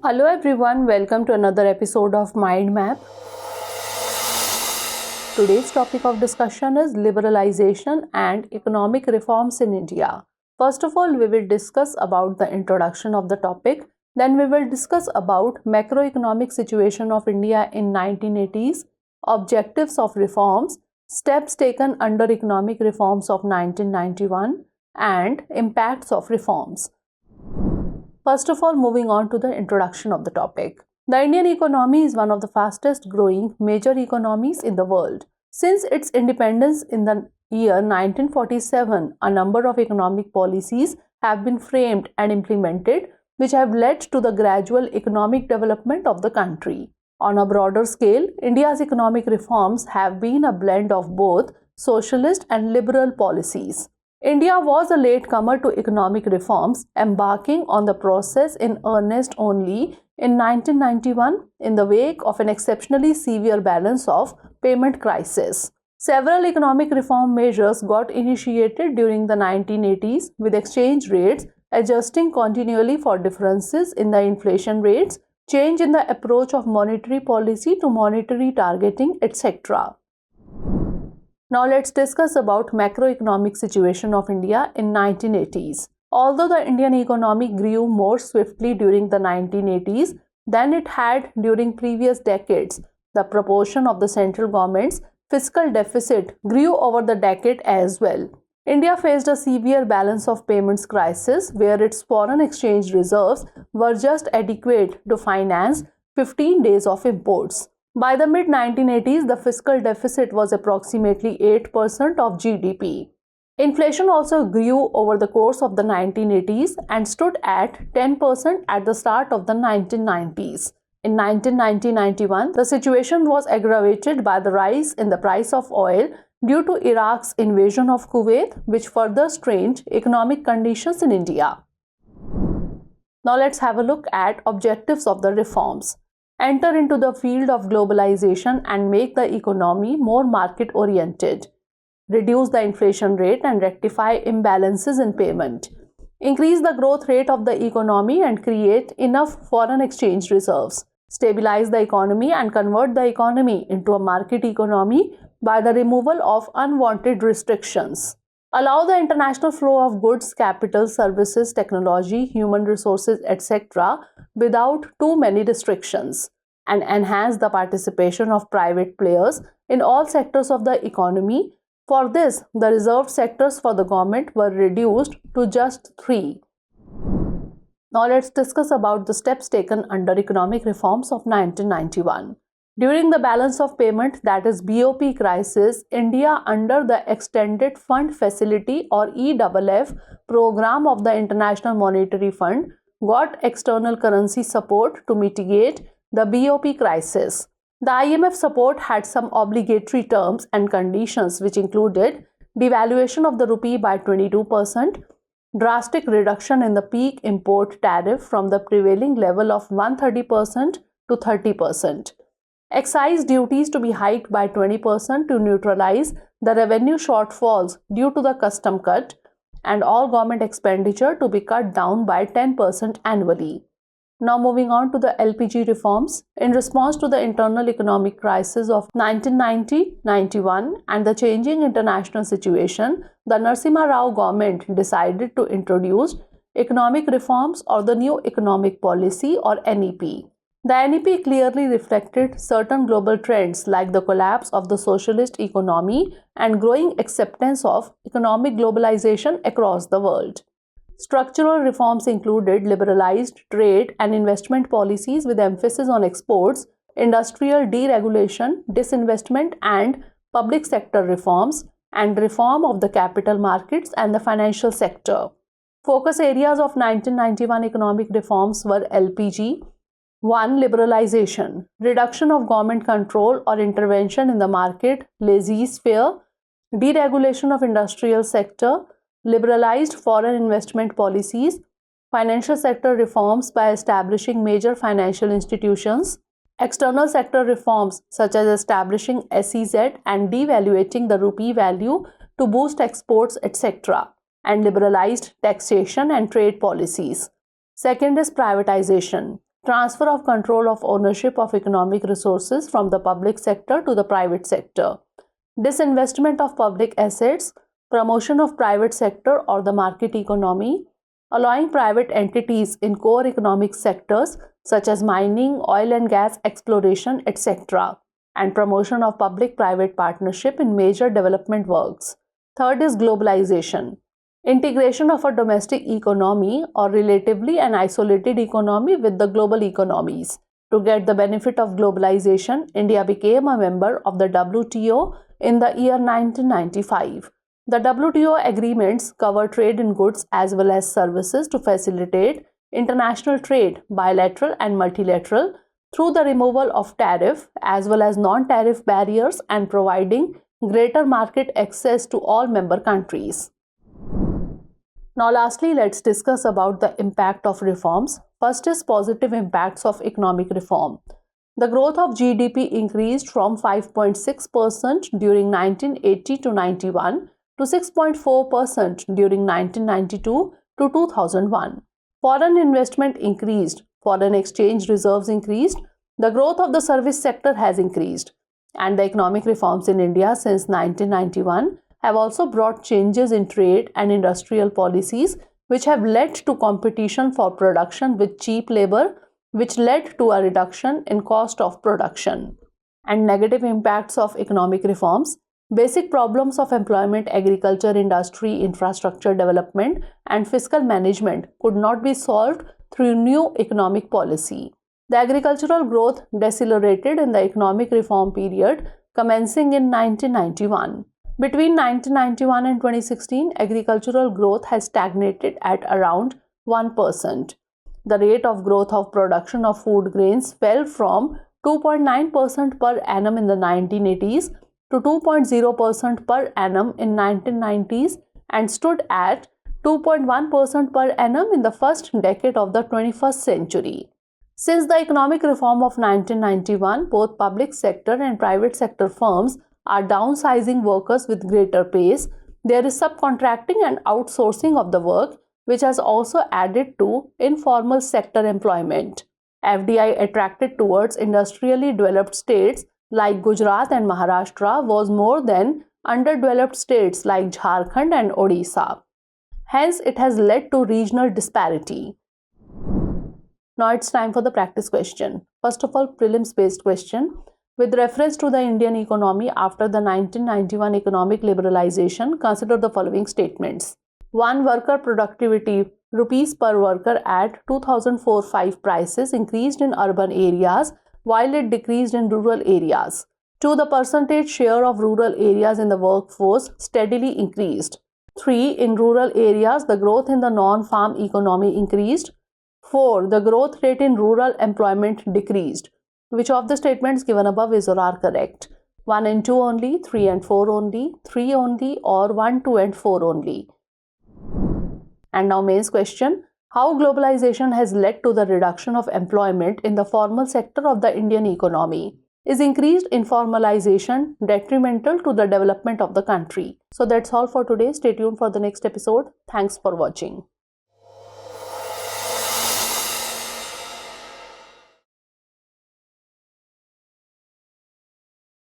Hello everyone, welcome to another episode of Mind Map. Today's topic of discussion is liberalization and economic reforms in India. First of all, we will discuss about the introduction of the topic. Then we will discuss about macroeconomic situation of India in 1980s, objectives of reforms, steps taken under economic reforms of 1991, and impacts of reforms. First of all, moving on to the introduction of the topic. The Indian economy is one of the fastest growing major economies in the world. Since its independence in the year 1947, a number of economic policies have been framed and implemented, which have led to the gradual economic development of the country. On a broader scale, India's economic reforms have been a blend of both socialist and liberal policies. India was a latecomer to economic reforms, embarking on the process in earnest only in 1991 in the wake of an exceptionally severe balance of payment crisis. Several economic reform measures got initiated during the 1980s, with exchange rates adjusting continually for differences in the inflation rates, change in the approach of monetary policy to monetary targeting, etc. Now let's discuss about macroeconomic situation of India in 1980s. Although the Indian economy grew more swiftly during the 1980s than it had during previous decades, the proportion of the central government's fiscal deficit grew over the decade as well. India faced a severe balance of payments crisis where its foreign exchange reserves were just adequate to finance 15 days of imports. By the mid-1980s, the fiscal deficit was approximately 8% of GDP. Inflation also grew over the course of the 1980s and stood at 10% at the start of the 1990s. In 1990-91, the situation was aggravated by the rise in the price of oil due to Iraq's invasion of Kuwait, which further strained economic conditions in India. Now let's have a look at objectives of the reforms. Enter into the field of globalization and make the economy more market-oriented. Reduce the inflation rate and rectify imbalances in payment. Increase the growth rate of the economy and create enough foreign exchange reserves. Stabilize the economy and convert the economy into a market economy by the removal of unwanted restrictions. Allow the international flow of goods, capital, services, technology, human resources, etc. without too many restrictions, and enhance the participation of private players in all sectors of the economy. For this, the reserved sectors for the government were reduced to just 3. Now let's discuss about the steps taken under economic reforms of 1991. During the balance of payment, that is BOP crisis, India under the Extended Fund Facility or EFF program of the International Monetary Fund got external currency support to mitigate the BOP crisis. The IMF support had some obligatory terms and conditions which included devaluation of the rupee by 22%, drastic reduction in the peak import tariff from the prevailing level of 130% to 30%. Excise duties to be hiked by 20% to neutralize the revenue shortfalls due to the custom cut, and all government expenditure to be cut down by 10% annually. Now moving on to the LPG reforms. In response to the internal economic crisis of 1990-91 and the changing international situation, the Narasimha Rao government decided to introduce economic reforms or the new economic policy or NEP. The NEP clearly reflected certain global trends like the collapse of the socialist economy and growing acceptance of economic globalization across the world. Structural reforms included liberalized trade and investment policies with emphasis on exports, industrial deregulation, disinvestment and public sector reforms, and reform of the capital markets and the financial sector. Focus areas of 1991 economic reforms were LPG, 1. Liberalization, reduction of government control or intervention in the market, laissez-faire, deregulation of industrial sector, liberalized foreign investment policies, financial sector reforms by establishing major financial institutions, external sector reforms such as establishing SEZ and devaluating the rupee value to boost exports, etc., and liberalized taxation and trade policies. Second is privatization. transfer of control of ownership of economic resources from the public sector to the private sector, disinvestment of public assets, promotion of private sector or the market economy, allowing private entities in core economic sectors such as mining, oil and gas exploration, etc., and promotion of public-private partnership in major development works. Third is globalization. Integration of a domestic economy or relatively an isolated economy with the global economies. To get the benefit of globalization, India became a member of the WTO in the year 1995. The WTO agreements cover trade in goods as well as services to facilitate international trade, bilateral and multilateral, through the removal of tariff as well as non-tariff barriers and providing greater market access to all member countries. Now lastly, let's discuss about the impact of reforms. First is positive impacts of economic reform. The growth of GDP increased from 5.6% during 1980 to 91 to 6.4% during 1992 to 2001. Foreign investment increased, foreign exchange reserves increased, the growth of the service sector has increased, and the economic reforms in India since 1991 have also brought changes in trade and industrial policies which have led to competition for production with cheap labor, which led to a reduction in cost of production. And negative impacts of economic reforms. Basic problems of employment, agriculture, industry, infrastructure development, and fiscal management could not be solved through new economic policy. The agricultural growth decelerated in the economic reform period commencing in 1991. Between 1991 and 2016, agricultural growth has stagnated at around 1%. The rate of growth of production of food grains fell from 2.9% per annum in the 1980s to 2.0% per annum in 1990s and stood at 2.1% per annum in the first decade of the 21st century. Since the economic reform of 1991, both public sector and private sector firms are downsizing workers with greater pace. There is subcontracting and outsourcing of the work, which has also added to informal sector employment. FDI attracted towards industrially developed states like Gujarat and Maharashtra was more than underdeveloped states like Jharkhand and Odisha. Hence, it has led to regional disparity. Now it's time for the practice question. First of all, prelims based question. With reference to the Indian economy after the 1991 economic liberalization, consider the following statements. 1. Worker productivity, rupees per worker at 2004-5 prices increased in urban areas while it decreased in rural areas. 2. The percentage share of rural areas in the workforce steadily increased. 3. In rural areas, the growth in the non-farm economy increased. 4. The growth rate in rural employment decreased. Which of the statements given above is or are correct? 1 and 2 only, 3 and 4 only, 3 only, or 1, 2 and 4 only. And now mains question. How globalization has led to the reduction of employment in the formal sector of the Indian economy? Is increased informalization detrimental to the development of the country? So that's all for today. Stay tuned for the next episode. Thanks for watching.